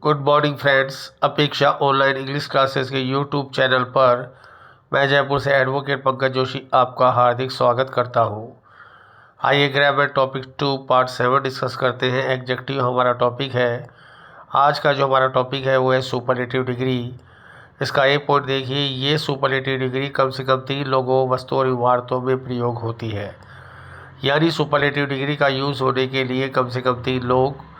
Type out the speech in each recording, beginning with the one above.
Good morning friends. अपेक्षा online English classes के YouTube channel पर मैं जयपुर से एडवोकेट पंकज जोशी आपका हार्दिक स्वागत करता हूं। आइए ग्रामर टॉपिक 2 पार्ट 7 डिस्कस करते हैं। एग्जेक्टिव हमारा टॉपिक है। आज का जो हमारा टॉपिक है वो है सुपरलेटिव डिग्री। इसका एक पॉइंट देखिए, ये सुपरलेटिव डिग्री कम से कम 3 लोगों, वस्तुओं और इमारतों में प्रयोग होती है। यानी सुपरलेटिव डिग्री का यूज़ होने के लिए कम से कम 3 लोग,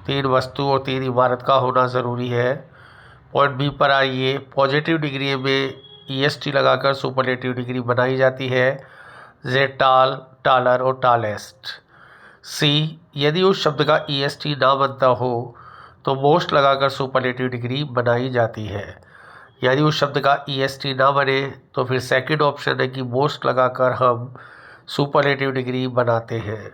3 वस्तु और 3 इमारत का होना ज़रूरी है। पॉइंट बी पर आइए। पॉजिटिव डिग्री में ईएसटी लगाकर सुपरलेटिव डिग्री बनाई जाती है, जे टाल, टालर और टालेस्ट। सी, यदि उस शब्द का ईएसटी ना बनता हो तो मोस्ट लगाकर सुपरलेटिव डिग्री बनाई जाती है। यदि उस शब्द का ईएसटी ना बने तो फिर सेकंड ऑप्शन है कि मोस्ट लगाकर हम सुपरलेटिव डिग्री बनाते हैं।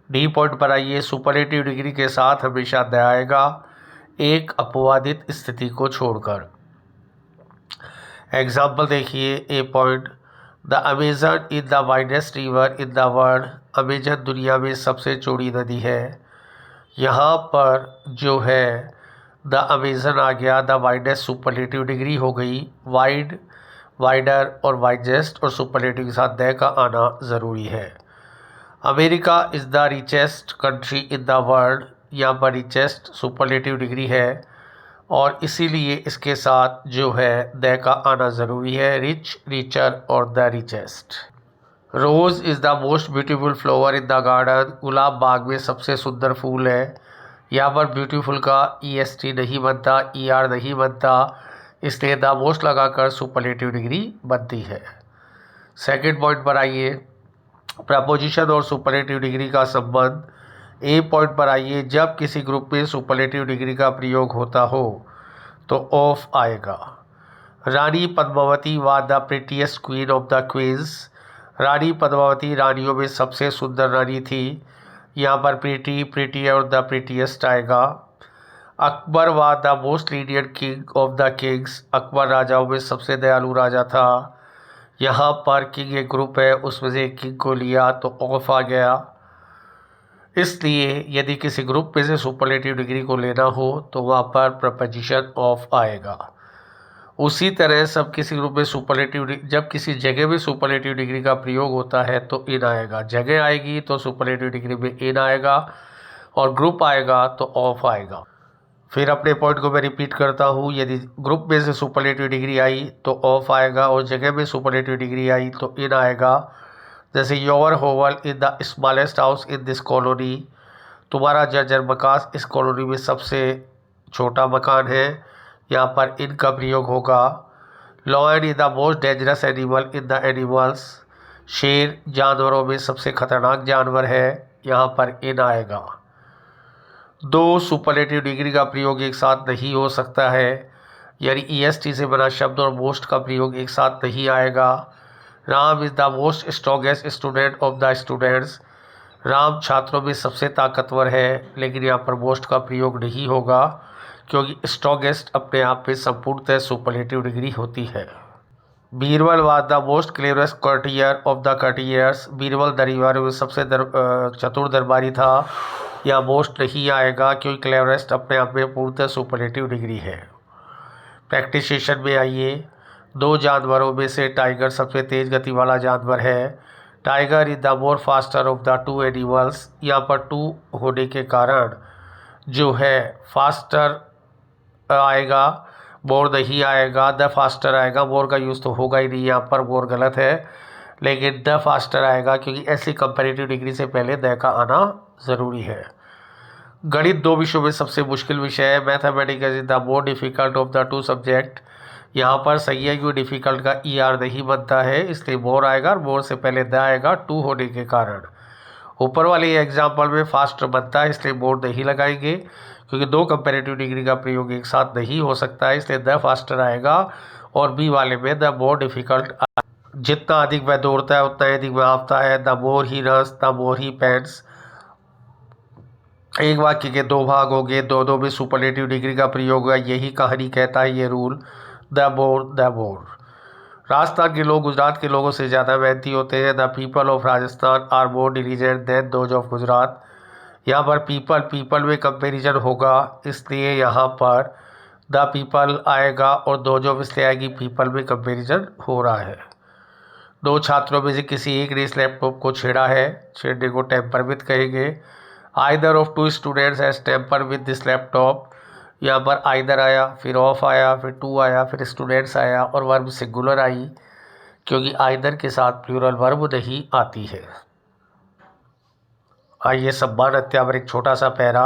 डी पॉइंट पर आइए। सुपरलेटिव डिग्री के साथ हमेशा द आएगा, एक अपवादित स्थिति को छोड़कर। एग्जाम्पल देखिए। A point, the Amazon in the widest river in the world. Amazon दुनिया में सबसे चौड़ी नदी है। यहाँ पर जो है द अमेजन आ गया, द वाइडेस्ट सुपरलेटिव डिग्री हो गई। वाइड, वाइडर और वाइडेस्ट और सुपरलेटिव के साथ द का आना ज़रूरी है। America is the richest country in the world. यहाँ पर रिचेस्ट सुपरलेटिव डिग्री है और इसीलिए इसके साथ जो है द का आना ज़रूरी है। रिच, रिचर और the richest. Rose is the most beautiful flower in the garden. गुलाब बाग में सबसे सुंदर फूल है। यहाँ पर ब्यूटीफुल का ईएसटी नहीं बनता, ईआर नहीं बनता, इसलिए द मोस्ट लगाकर सुपरलेटिव डिग्री बनती है। सेकंड पॉइंट पर आइए। प्रपोजिशन और सुपरलेटिव डिग्री का संबंध। ए पॉइंट पर आइए। जब किसी ग्रुप में सुपरलेटिव डिग्री का प्रयोग होता हो तो ऑफ आएगा। Rani Padmavati was the prettiest queen of the queens. Rani Padmavati रानियों में सबसे सुंदर रानी थी। यहाँ पर प्रीटी, प्रीटी और द प्रिटीएस्ट आएगा। Akbar was the most lenient king of the kings. Akbar राजाओं में सबसे दयालु राजा था। यहाँ पर किंग एक ग्रुप है, उसमें से किंग को लिया तो ऑफ आ गया। इसलिए यदि किसी ग्रुप में से सुपरलेटिव डिग्री को लेना हो तो वहाँ पर प्रपोजिशन ऑफ आएगा। उसी तरह सब किसी ग्रुप में जब किसी जगह में सुपरलेटिव डिग्री का प्रयोग होता है तो इन आएगा। जगह आएगी तो सुपरलेटिव डिग्री में इन आएगा और ग्रुप आएगा तो ऑफ आएगा। फिर अपने पॉइंट को मैं रिपीट करता हूँ। यदि ग्रुप में से सुपरलेटिव डिग्री आई तो ऑफ आएगा और जगह में सुपरलेटिव डिग्री आई तो इन आएगा। जैसे योर होवल in the smallest house in this colony. तुम्हारा जर्जर मकान इस कॉलोनी में सबसे छोटा मकान है। यहाँ पर इन का प्रयोग होगा। Lion is the most dangerous animal in the animals. शेर जानवरों में सबसे खतरनाक जानवर है। यहाँ पर इन आएगा। दो सुपरलेटिव डिग्री का प्रयोग एक साथ नहीं हो सकता है, यानी ईएसटी से बना शब्द और मोस्ट का प्रयोग एक साथ नहीं आएगा। Ram is the most strongest student of the students. Ram छात्रों में सबसे ताकतवर है, लेकिन यहाँ पर मोस्ट का प्रयोग नहीं होगा क्योंकि स्ट्रॉन्गेस्ट अपने आप में संपूर्णतः सुपरलेटिव डिग्री होती है। Birbal was the most cleverest courtier of the courtiers. Birbal दरबारियों में सबसे चतुर दरबारी था। या मोस्ट नहीं आएगा क्योंकि क्लेवरेस्ट अपने आप में पूर्णतः सुपरलेटिव डिग्री है। प्रैक्टिस सेशन में आइए। 2 जानवरों में से टाइगर सबसे तेज़ गति वाला जानवर है। Tiger is the more faster of the 2 animals. यहाँ पर 2 होने के कारण जो है फास्टर आएगा, मोर नहीं आएगा, द फास्टर आएगा। मोर का यूज़ तो होगा ही नहीं, यहाँ पर मोर गलत है, लेकिन द फास्टर आएगा क्योंकि ऐसी कंपैरेटिव डिग्री से पहले द का आना ज़रूरी है। गणित 2 विषयों में सबसे मुश्किल विषय है। Mathematics is the more difficult of the 2 subject. यहाँ पर सही है क्योंकि डिफ़िकल्ट का ईआर नहीं बनता है, इसलिए मोर आएगा और मोर से पहले द आएगा 2 होने के कारण। ऊपर वाले एग्जाम्पल में फास्ट बनता है, इसलिए मोर नहीं लगाएंगे क्योंकि 2 कंपैरेटिव डिग्री का प्रयोग एक साथ नहीं हो सकता है, इसलिए द फास्टर आएगा और बी वाले में द मोर डिफ़िकल्ट। जितना अधिक वह दौड़ता है उतना अधिक वह आता है। The more he runs the more he pants. एक वाक्य के 2 भाग हो गए, दोनों में सुपरलेटिव डिग्री का प्रयोग हुआ। यही कहानी कहता है ये rule. The more the more. Rajasthan के लोग गुजरात के लोगों से ज़्यादा मेहनती होते हैं। The people of Rajasthan are more diligent than those of Gujarat. यहाँ पर पीपल में कंपेरिजन होगा, इसलिए यहाँ पर द पीपल आएगा और दो जो इसलिए आएगी पीपल में कंपेरिजन हो रहा है। दो छात्रों में से किसी एक ने इस लैपटॉप को छेड़ा है, छेड़ने को टेम्पर विद कहेंगे। Either of two students has tamper with this laptop, यहाँ पर आइदर आया, फिर ऑफ आया, फिर टू आया, फिर स्टूडेंट्स आया और वर्ब सिंगुलर आई, क्योंकि आइदर के साथ प्लूरल वर्ब नहीं आती है। आइए सम्मान हत्या पर एक छोटा सा पैरा।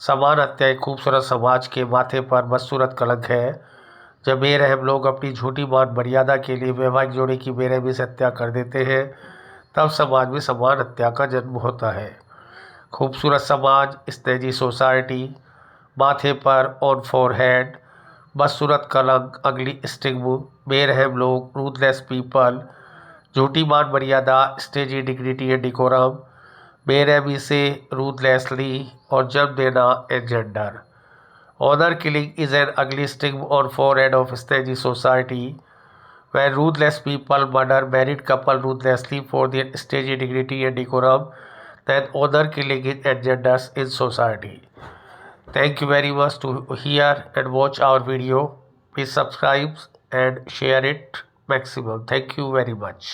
सम्मान हत्या एक खूबसूरत समाज के माथे पर बदसूरत कलंक है। जब बेरहम लोग अपनी झूठी मान मर्यादा के लिए वैवाहिक जोड़े की बेरहमी से हत्या कर देते हैं, तब समाज में सम्मान हत्या का जन्म होता है। खूबसूरत समाज, स्टेजी सोसाइटी, माथे पर ऑन फोरहेड, बदसूरत कलंक, अगली स्टिग्मा, बेरहम लोग, रूथलेस पीपल, झूठी मान मर्यादा, स्टेजी डिग्निटी एंड डिकोरम, बेरहमी से, रूथलेसली और जन्म देना and gender. Honour killing is an ugly stigma on forehead of stage society. When ruthless people murder married couple ruthlessly for their stage dignity and decorum, then honor killing is engenders in society. Thank you very much to hear and watch our video. Please subscribe and share it maximum. Thank you very much.